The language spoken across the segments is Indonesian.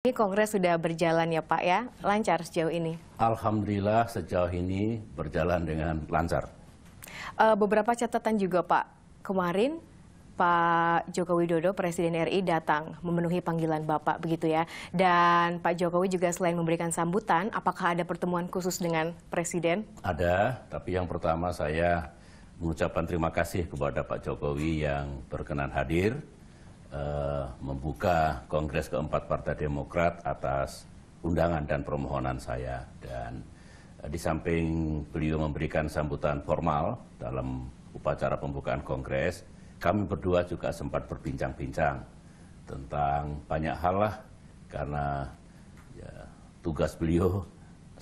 Ini kongres sudah berjalan ya Pak ya, lancar sejauh ini? Alhamdulillah sejauh ini berjalan dengan lancar. Beberapa catatan juga Pak, kemarin Pak Joko Widodo, Presiden RI datang memenuhi panggilan Bapak begitu ya. Dan Pak Jokowi juga selain memberikan sambutan, apakah ada pertemuan khusus dengan Presiden? Ada, tapi yang pertama saya mengucapkan terima kasih kepada Pak Jokowi yang berkenan hadir. Membuka Kongres keempat Partai Demokrat atas undangan dan permohonan saya. Dan di samping beliau memberikan sambutan formal dalam upacara pembukaan Kongres, kami berdua juga sempat berbincang-bincang tentang banyak hal lah, karena ya, tugas beliau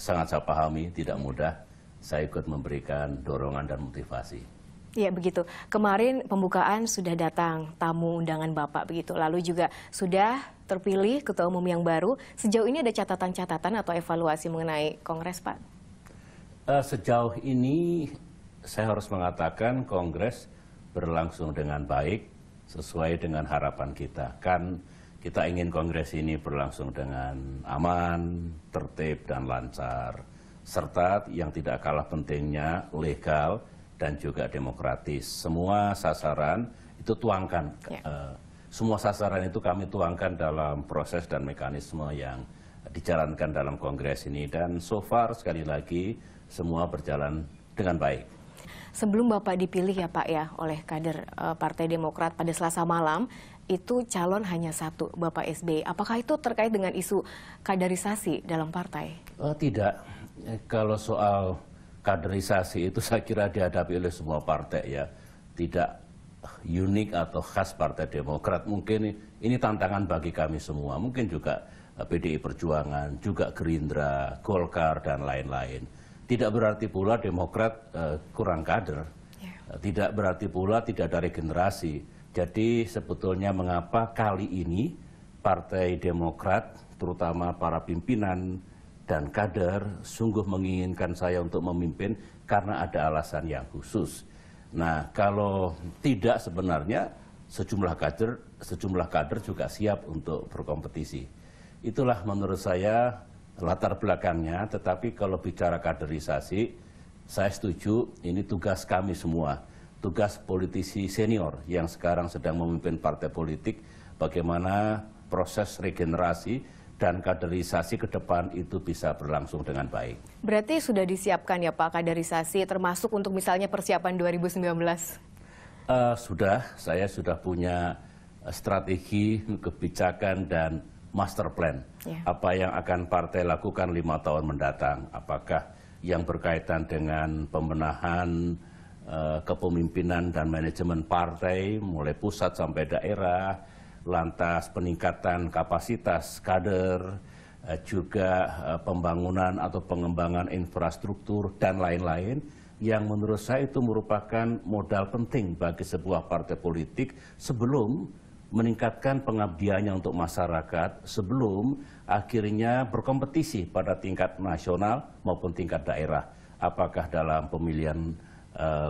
sangat saya pahami, tidak mudah. Saya ikut memberikan dorongan dan motivasi. Iya begitu. Kemarin pembukaan sudah datang tamu undangan Bapak begitu. Lalu juga sudah terpilih ketua umum yang baru. Sejauh ini ada catatan-catatan atau evaluasi mengenai Kongres, Pak? Sejauh ini saya harus mengatakan Kongres berlangsung dengan baik sesuai dengan harapan kita. Kan kita ingin Kongres ini berlangsung dengan aman, tertib dan lancar, serta yang tidak kalah pentingnya legal dan juga demokratis. Semua sasaran itu tuangkan, semua sasaran itu kami tuangkan dalam proses dan mekanisme yang dijalankan dalam Kongres ini. Dan so far sekali lagi semua berjalan dengan baik. Sebelum Bapak dipilih ya Pak ya oleh kader Partai Demokrat pada Selasa malam, itu calon hanya satu, Bapak SBY. Apakah itu terkait dengan isu kaderisasi dalam partai? Tidak. Kalau soal kaderisasi itu saya kira dihadapi oleh semua partai ya, tidak unik atau khas Partai Demokrat. Mungkin ini tantangan bagi kami semua, mungkin juga PDI Perjuangan, juga Gerindra, Golkar dan lain-lain. Tidak berarti pula Demokrat kurang kader, tidak berarti pula tidak ada regenerasi. Jadi sebetulnya mengapa kali ini Partai Demokrat, terutama para pimpinan dan kader sungguh menginginkan saya untuk memimpin karena ada alasan yang khusus. Nah, kalau tidak sebenarnya sejumlah kader juga siap untuk berkompetisi. Itulah menurut saya latar belakangnya, tetapi kalau bicara kaderisasi, saya setuju ini tugas kami semua. Tugas politisi senior yang sekarang sedang memimpin partai politik, bagaimana proses regenerasi dan kaderisasi ke depan itu bisa berlangsung dengan baik. Berarti sudah disiapkan ya Pak kaderisasi, termasuk untuk misalnya persiapan 2019? Sudah, saya sudah punya strategi, kebijakan dan master plan. Apa yang akan partai lakukan 5 tahun mendatang, apakah yang berkaitan dengan pembenahan kepemimpinan dan manajemen partai, mulai pusat sampai daerah, lantas peningkatan kapasitas kader, juga pembangunan atau pengembangan infrastruktur dan lain-lain, yang menurut saya itu merupakan modal penting bagi sebuah partai politik sebelum meningkatkan pengabdiannya untuk masyarakat, sebelum akhirnya berkompetisi pada tingkat nasional maupun tingkat daerah. Apakah dalam pemilihan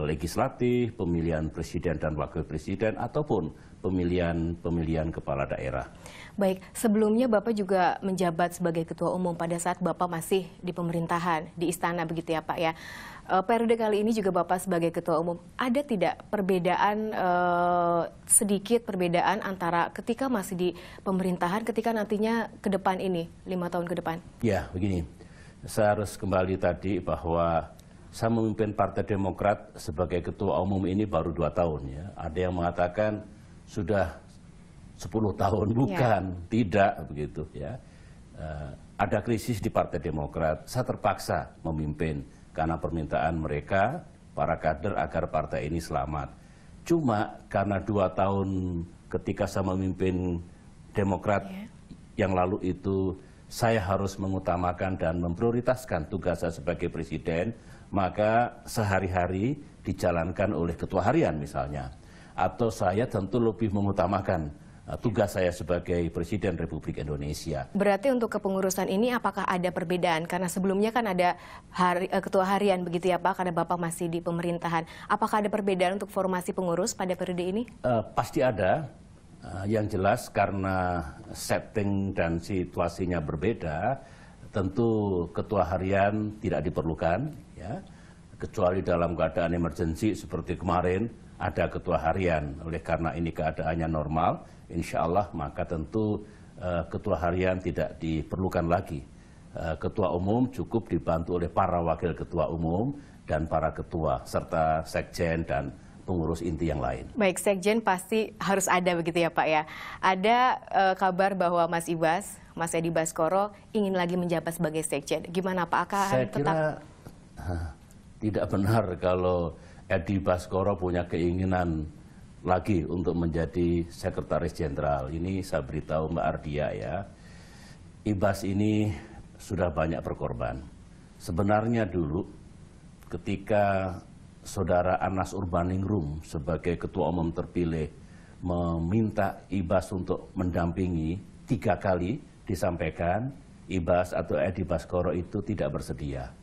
legislatif, pemilihan presiden dan wakil presiden, ataupun pemilihan kepala daerah. Baik, sebelumnya Bapak juga menjabat sebagai Ketua Umum pada saat Bapak masih di pemerintahan, di istana begitu ya Pak ya. Periode kali ini juga Bapak sebagai Ketua Umum, ada tidak perbedaan, sedikit perbedaan antara ketika masih di pemerintahan, ketika nantinya ke depan ini, 5 tahun ke depan? Ya, begini, saya harus kembali tadi bahwa saya memimpin Partai Demokrat sebagai Ketua Umum ini baru 2 tahun ya. Ada yang mengatakan sudah 10 tahun, bukan, tidak begitu ya. Ada krisis di Partai Demokrat, saya terpaksa memimpin karena permintaan mereka, para kader, agar partai ini selamat. Cuma karena 2 tahun ketika saya memimpin Demokrat yang lalu itu, saya harus mengutamakan dan memprioritaskan tugas saya sebagai presiden, maka sehari-hari dijalankan oleh ketua harian misalnya. Atau saya tentu lebih mengutamakan tugas saya sebagai Presiden Republik Indonesia. Berarti untuk kepengurusan ini apakah ada perbedaan? Karena sebelumnya kan ada ketua harian begitu ya Pak, karena Bapak masih di pemerintahan. Apakah ada perbedaan untuk formasi pengurus pada periode ini? Pasti ada. Yang jelas karena setting dan situasinya berbeda, tentu ketua harian tidak diperlukan, ya. Kecuali dalam keadaan emergensi seperti kemarin ada ketua harian. Oleh karena ini keadaannya normal, insya Allah maka tentu ketua harian tidak diperlukan lagi. Ketua umum cukup dibantu oleh para wakil ketua umum dan para ketua serta sekjen dan pengurus inti yang lain. Baik, sekjen pasti harus ada begitu ya Pak ya. Ada kabar bahwa Mas Ibas, Mas Edi Baskoro ingin lagi menjabat sebagai sekjen. Gimana Pak? Saya kira tidak benar kalau Edi Baskoro punya keinginan lagi untuk menjadi sekretaris jenderal. Ini saya beritahu Mbak Ardia ya. Ibas ini sudah banyak berkorban. Sebenarnya dulu ketika Saudara Anas Urbaningrum sebagai ketua umum terpilih meminta Ibas untuk mendampingi 3 kali disampaikan, Ibas atau Edi Baskoro itu tidak bersedia.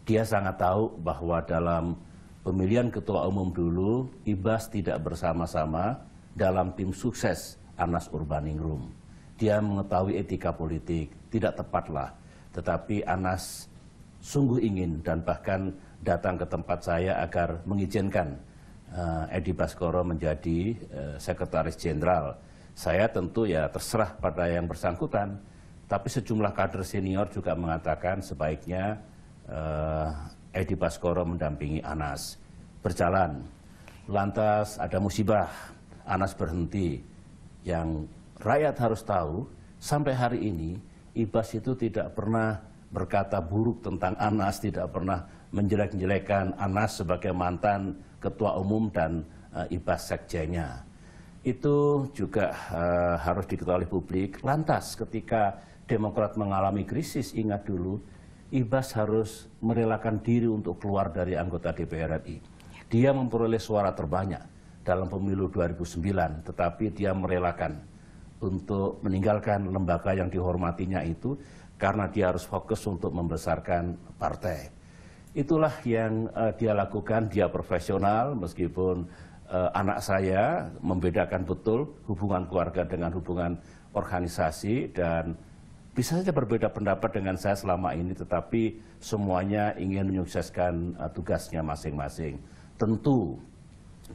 Dia sangat tahu bahwa dalam pemilihan ketua umum dulu, Ibas tidak bersama-sama dalam tim sukses Anas Urbaningrum. Dia mengetahui etika politik, tidak tepatlah. Tetapi Anas sungguh ingin dan bahkan datang ke tempat saya agar mengizinkan Edi Baskoro menjadi sekretaris jenderal. Saya tentu ya terserah pada yang bersangkutan, tapi sejumlah kader senior juga mengatakan sebaiknya Edi Baskoro mendampingi Anas. Berjalan, lantas ada musibah, Anas berhenti. Yang rakyat harus tahu, sampai hari ini Ibas itu tidak pernah berkata buruk tentang Anas, tidak pernah menjelek-jelekan Anas sebagai mantan ketua umum dan Ibas sekjennya. Itu juga harus diketahui publik. Lantas ketika Demokrat mengalami krisis, ingat dulu, Ibas harus merelakan diri untuk keluar dari anggota DPR RI. Dia memperoleh suara terbanyak dalam pemilu 2009, tetapi dia merelakan untuk meninggalkan lembaga yang dihormatinya itu karena dia harus fokus untuk membesarkan partai. Itulah yang dia lakukan, dia profesional meskipun anak saya membedakan betul hubungan keluarga dengan hubungan organisasi dan bisa saja berbeda pendapat dengan saya selama ini, tetapi semuanya ingin menyukseskan tugasnya masing-masing. Tentu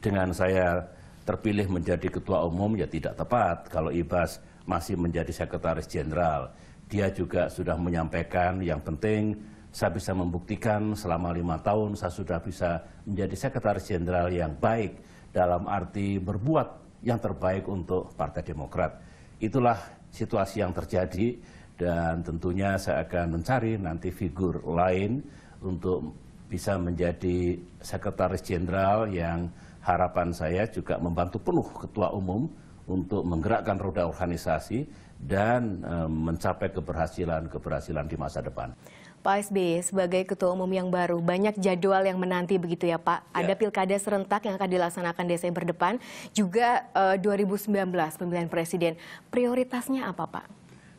dengan saya terpilih menjadi ketua umum ya tidak tepat kalau Ibas masih menjadi sekretaris jenderal. Dia juga sudah menyampaikan yang penting saya bisa membuktikan selama 5 tahun saya sudah bisa menjadi sekretaris jenderal yang baik dalam arti berbuat yang terbaik untuk Partai Demokrat. Itulah situasi yang terjadi dan tentunya saya akan mencari nanti figur lain untuk bisa menjadi sekretaris jenderal yang harapan saya juga membantu penuh ketua umum untuk menggerakkan roda organisasi dan mencapai keberhasilan di masa depan. Pak SBY, sebagai ketua umum yang baru, banyak jadwal yang menanti begitu ya Pak. Ada pilkada serentak yang akan dilaksanakan Desember depan, juga 2019 pemilihan presiden. Prioritasnya apa Pak?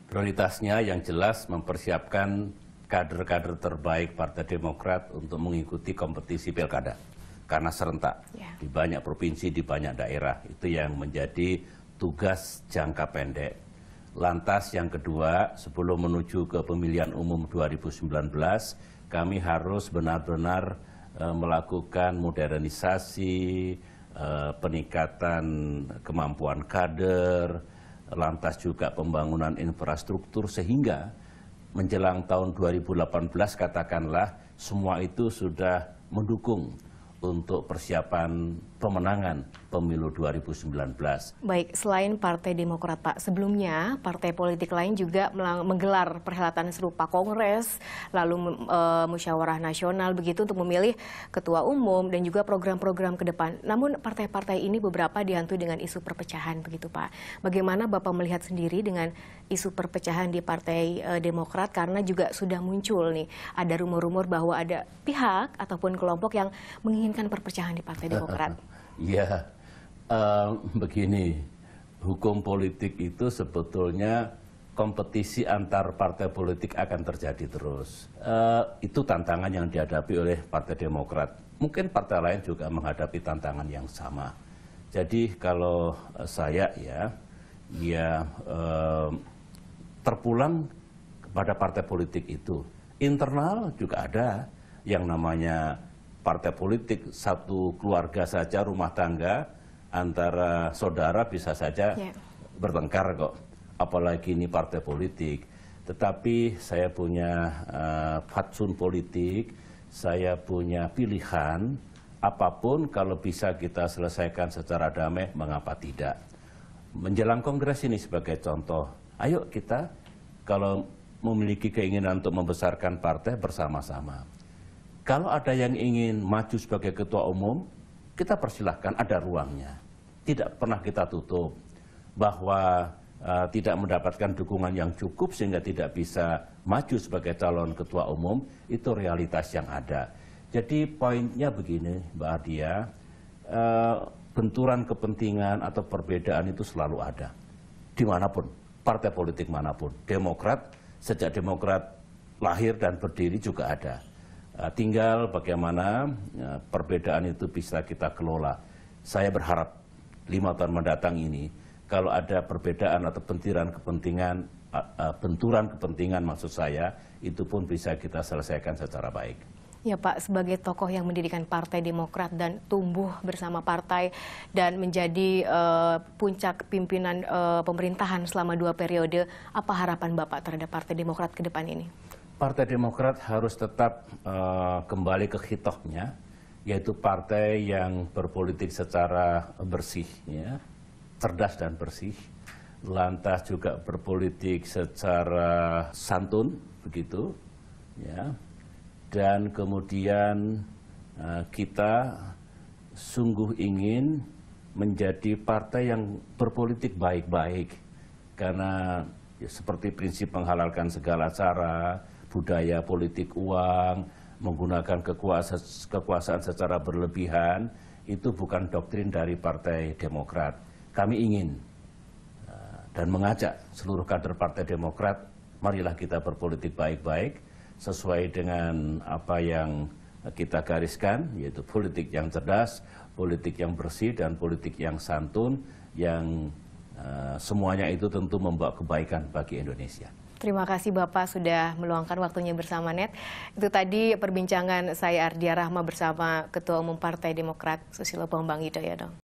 Prioritasnya yang jelas mempersiapkan kader-kader terbaik Partai Demokrat untuk mengikuti kompetisi pilkada. Karena serentak di banyak provinsi, di banyak daerah. Itu yang menjadi tugas jangka pendek. Lantas yang kedua, sebelum menuju ke pemilihan umum 2019, kami harus benar-benar melakukan modernisasi, peningkatan kemampuan kader, lantas juga pembangunan infrastruktur sehingga menjelang tahun 2018 katakanlah semua itu sudah mendukung untuk persiapan pemenangan pemilu 2019. Baik, selain Partai Demokrat Pak, sebelumnya partai politik lain juga menggelar perhelatan serupa kongres, lalu musyawarah nasional begitu untuk memilih ketua umum dan juga program-program ke depan. Namun partai-partai ini beberapa dihantui dengan isu perpecahan begitu Pak. Bagaimana Bapak melihat sendiri dengan isu perpecahan di Partai Demokrat karena juga sudah muncul nih ada rumor-rumor bahwa ada pihak ataupun kelompok yang menginginkan perpecahan di Partai Demokrat. Ya, begini, hukum politik itu sebetulnya kompetisi antar partai politik akan terjadi terus. Itu tantangan yang dihadapi oleh Partai Demokrat. Mungkin partai lain juga menghadapi tantangan yang sama. Jadi kalau saya ya terpulang kepada partai politik itu. Internal juga ada yang namanya partai politik, satu keluarga saja, rumah tangga, antara saudara bisa saja bertengkar kok. Apalagi ini partai politik. Tetapi saya punya fatsun politik, saya punya pilihan, apapun kalau bisa kita selesaikan secara damai, mengapa tidak? Menjelang kongres ini sebagai contoh, ayo kita kalau memiliki keinginan untuk membesarkan partai bersama-sama. Kalau ada yang ingin maju sebagai ketua umum, kita persilahkan, ada ruangnya. Tidak pernah kita tutup bahwa tidak mendapatkan dukungan yang cukup sehingga tidak bisa maju sebagai calon ketua umum, itu realitas yang ada. Jadi poinnya begini, Mbak Ardia, benturan kepentingan atau perbedaan itu selalu ada. Dimanapun, partai politik manapun. Demokrat, sejak Demokrat lahir dan berdiri juga ada. Tinggal bagaimana perbedaan itu bisa kita kelola. Saya berharap 5 tahun mendatang ini, kalau ada perbedaan atau benturan kepentingan maksud saya, itu pun bisa kita selesaikan secara baik. Ya Pak, sebagai tokoh yang mendirikan Partai Demokrat dan tumbuh bersama partai dan menjadi puncak pimpinan pemerintahan selama 2 periode, apa harapan Bapak terhadap Partai Demokrat ke depan ini? Partai Demokrat harus tetap kembali ke hitohnya, yaitu partai yang berpolitik secara bersih, cerdas dan bersih, lantas juga berpolitik secara santun, begitu, dan kemudian kita sungguh ingin menjadi partai yang berpolitik baik-baik, karena seperti prinsip menghalalkan segala cara, budaya politik uang, menggunakan kekuasaan secara berlebihan, itu bukan doktrin dari Partai Demokrat. Kami ingin dan mengajak seluruh kader Partai Demokrat, marilah kita berpolitik baik-baik, sesuai dengan apa yang kita gariskan, yaitu politik yang cerdas, politik yang bersih, dan politik yang santun, yang semuanya itu tentu membawa kebaikan bagi Indonesia. Terima kasih Bapak sudah meluangkan waktunya bersama NET. Itu tadi perbincangan saya Ardia Rahma bersama Ketua Umum Partai Demokrat Susilo Bambang Yudhoyono.